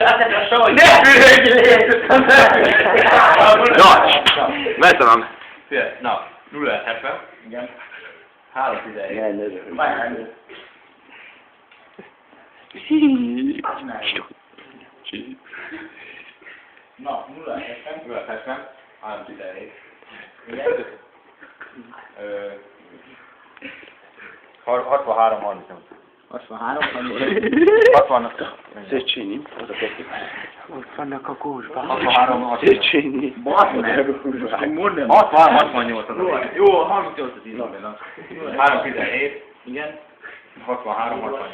Ne fürögjél! Na, megtalálom. Na, 0-70. Igen. 3-11. Várj. Na, 0-70. 0-70. 3-17. Igen. 63-38. 63. 60. Széchenyi. Ott vannak a kurva. 63. Széchenyi. Basz meg. Mondd 60-68 az a Jó, 38 az ízlóban. 3-17. Igen. 63-68.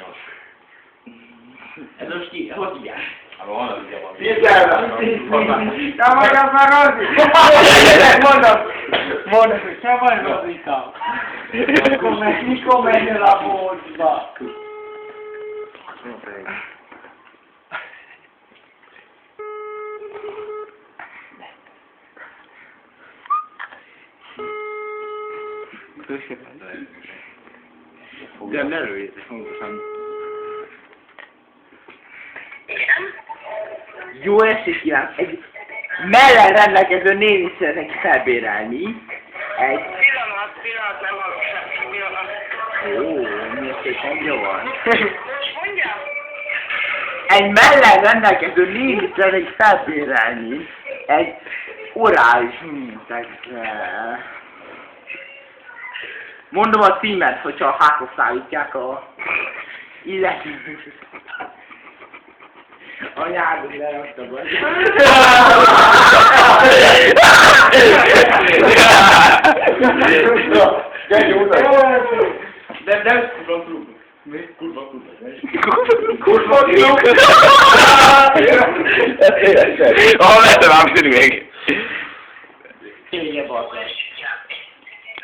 Ez most ki? Hogy hívják? Halló, van az ugye van. Te vagy az már Rozi! Mondom, hogy te vagy Rozika. Mikor menjél a boltba? De ne lőjétek fontosan. Jó esés kívánok! Egy mellen rendelkező néni szeretnék felbérelni. Egy... Pillanat, nem hallok sem. Pillanat. Ó, milyen szép hangja van. Mondja? Egy mellen rendelkező néni szeretnék felbérelni. Egy orális műtékre. Mondom a címet, hogyha a hátra szállítják a illető. Anyád, lerakta vagy. De kurva klub. Mi? Kurva klub. Kurva klub! Ahol megtalálom még. Igen, basz.